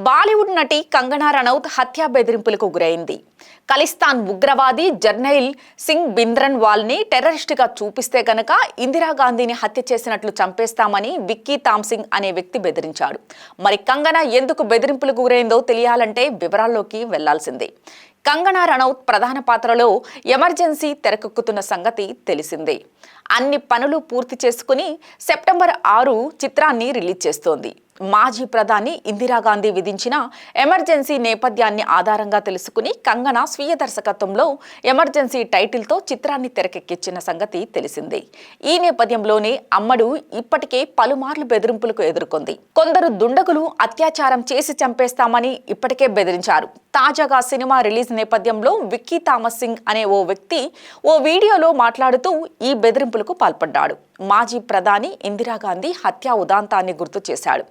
బాలీవుడ్ నటి కంగనా రనౌత్ హత్యా బెదిరింపులకు గురైంది. ఖలిస్తాన్ ఉగ్రవాది జర్నైల్ సింగ్ భింద్రన్వాల్ ని టెర్రరిస్టుగా చూపిస్తే గనక ఇందిరాగాంధీని హత్య చేసినట్లు చంపేస్తామని విక్కీ థామ్సింగ్ అనే వ్యక్తి బెదిరించాడు. మరి కంగనా ఎందుకు బెదిరింపులకు గురైందో తెలియాలంటే వివరాల్లోకి వెళ్లాల్సిందే. కంగనా రనౌత్ ప్రధాన పాత్రలో ఎమర్జెన్సీ తెరకెక్కుతున్న సంగతి తెలిసిందే. అన్ని పనులు పూర్తి చేసుకుని సెప్టెంబర్ 6 చిత్రాన్ని రిలీజ్ చేస్తోంది. మాజీ ప్రధాని ఇందిరాగాంధీ విధించిన ఎమర్జెన్సీ నేపథ్యాన్ని ఆధారంగా తెలుసుకుని కంగనా స్వీయ దర్శకత్వంలో ఎమర్జెన్సీ టైటిల్తో చిత్రాన్ని తెరకెక్కించిన సంగతి తెలిసిందే. ఈ నేపథ్యంలోనే అమ్మడు ఇప్పటికే పలుమార్లు బెదిరింపులకు ఎదుర్కొంది. కొందరు దుండగులు అత్యాచారం చేసి చంపేస్తామని ఇప్పటికే బెదిరించారు. తాజాగా సినిమా రిలీజ్ నేపథ్యంలో విక్కీ థామస్ సింగ్ అనే ఓ వ్యక్తి ఓ వీడియోలో మాట్లాడుతూ ఈ బెదిరింపులకు పాల్పడ్డాడు. మాజీ ప్రధాని ఇందిరాగాంధీ హత్యా ఉదాంతాన్ని గుర్తు చేశాడు.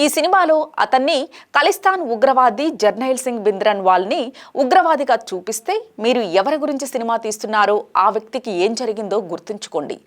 ఈ సినిమాలో అతన్ని ఖలిస్తాన్ ఉగ్రవాది జర్నైల్ సింగ్ భింద్రన్వాల్ ని ఉగ్రవాదిగా చూపిస్తే మీరు ఎవరి గురించి సినిమా తీస్తున్నారో ఆ వ్యక్తికి ఏం జరిగిందో గుర్తుంచుకోండి.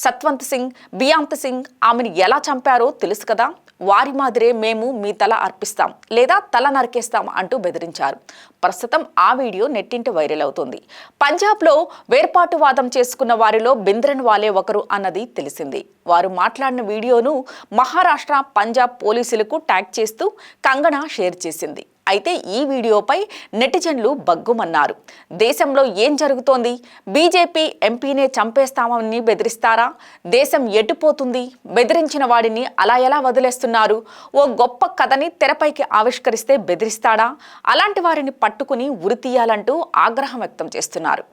సత్వంత్ సింగ్, బియాంత్ సింగ్ ఆమెను ఎలా చంపారో తెలుసు కదా, వారి మాదిరే మేము మీ తల అర్పిస్తాం లేదా తల నరికేస్తాం అంటూ బెదిరించారు. ప్రస్తుతం ఆ వీడియో నెట్టింటి వైరల్ అవుతుంది. పంజాబ్లో వేర్పాటువాదం చేసుకున్న వారిలో భింద్రన్వాలే ఒకరు అన్నది తెలిసింది. వారు మాట్లాడిన వీడియోను మహారాష్ట్ర, పంజాబ్ పోలీసులకు ట్యాగ్ చేస్తూ కంగనా షేర్ చేసింది. అయితే ఈ వీడియోపై నెటిజన్లు బగ్గుమన్నారు. దేశంలో ఏం జరుగుతోంది? బీజేపీ ఎంపీనే చంపేస్తామని బెదిరిస్తారా? దేశం ఎటుపోతుంది? బెదిరించిన వాడిని అలా ఎలా వదిలేస్తున్నారు? ఓ గొప్ప కథని తెరపైకి ఆవిష్కరిస్తే బెదిరిస్తాడా? అలాంటి వారిని పట్టుకుని ఉరితీయాలంటూ ఆగ్రహం వ్యక్తం చేస్తున్నారు.